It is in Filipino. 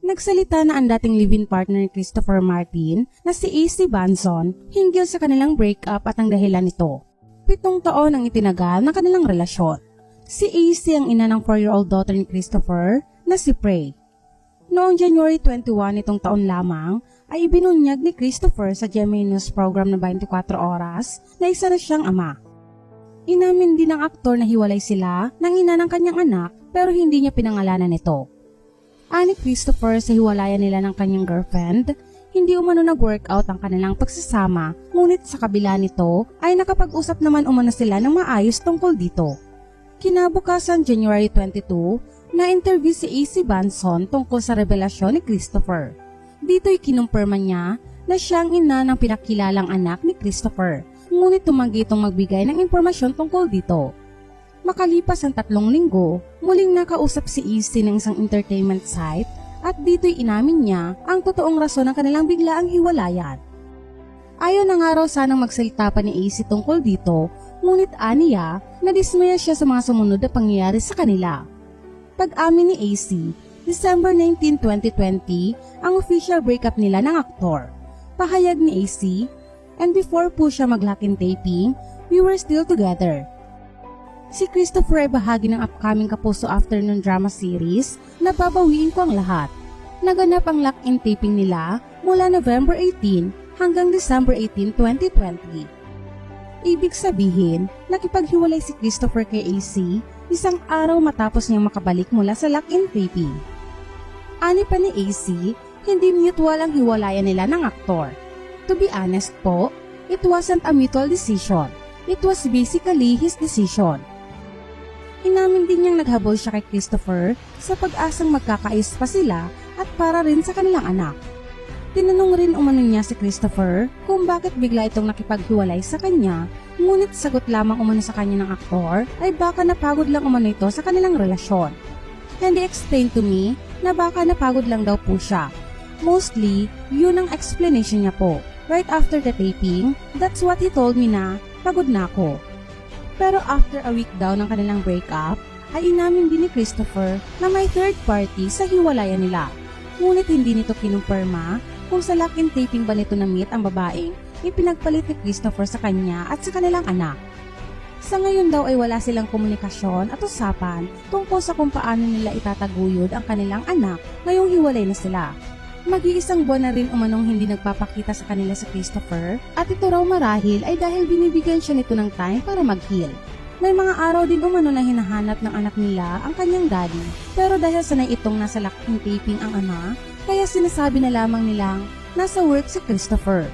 Nagsalita na ang dating live-in partner ni Christopher Martin na si AC Banson hinggil sa kanilang breakup at ang dahilan nito. 7 taon ang itinagal ng kanilang relasyon. Si AC ang ina ng 4-year-old daughter ni Christopher na si Prey. Noong January 21 itong taon lamang ay ibinunyag ni Christopher sa GMA News program na 24 oras na isa na siyang ama. Inamin din ng aktor na hiwalay sila ng ina ng kanyang anak pero hindi niya pinangalanan ito. Ani Christopher sa hiwalayan nila ng kanyang girlfriend, hindi umano nag-workout ang kanilang pagsasama, ngunit sa kabila nito ay nakapag-usap naman umano sila ng maayos tungkol dito. Kinabukasan January 22, na-interview si AC Banson tungkol sa revelasyon ni Christopher. Dito'y kinumpirma niya na siya ang ina ng pinakilalang anak ni Christopher, ngunit tumanggi itong magbigay ng impormasyon tungkol dito. Makalipas ang 3 linggo, muling nakausap si AC ng isang entertainment site at dito'y inamin niya ang totoong rason ng kanilang biglaang hiwalayan. Ayaw na nga raw sanang magsalita pa ni AC tungkol dito, ngunit aniya, nadismaya siya sa mga sumunod na pangyayari sa kanila. Pag-amin ni AC, December 19, 2020, ang official breakup nila ng aktor. Pahayag ni AC, and before po siya mag-lock-in taping, we were still together. Si Christopher ay bahagi ng upcoming Kapuso Afternoon drama series na Babawiin Ko Ang Lahat. Naganap ang lock-in taping nila mula November 18 hanggang December 18, 2020. Ibig sabihin, nakipaghiwalay si Christopher kay AC isang araw matapos niyang makabalik mula sa lock-in taping. Ani pa ni AC, hindi mutual ang hiwalayan nila ng aktor. To be honest po, it wasn't a mutual decision. It was basically his decision. Inamin din niyang naghabol siya kay Christopher sa pag-asang magkakayos pa sila at para rin sa kanilang anak. Tinanong rin umano niya si Christopher kung bakit bigla itong nakipaghiwalay sa kanya, ngunit sagot lamang umano sa kanya ng aktor ay baka napagod lang umano ito sa kanilang relasyon. And he explained to me na baka napagod lang daw po siya. Mostly, yun ang explanation niya po. Right after the taping, that's what he told me na pagod na ako. Pero after a week daw ng kanilang breakup, ay inamin din ni Christopher na may third party sa hiwalayan nila. Ngunit hindi nito kinumpirma kung sa lock-in taping ba nito na-meet ang babaeng ipinagpalit ni Christopher sa kanya at sa kanilang anak. Sa ngayon daw ay wala silang komunikasyon at usapan tungkol sa kung paano nila itataguyod ang kanilang anak ngayong hiwalay na sila. Mag-iisang buwan na rin umanong hindi nagpapakita sa kanila si Christopher at ito raw marahil ay dahil binibigyan siya nito ng time para mag-heal. May mga araw din umano na hinahanap ng anak nila ang kanyang daddy pero dahil sanay itong nasa lock-in taping ang ama, kaya sinasabi na lamang nilang nasa work si Christopher.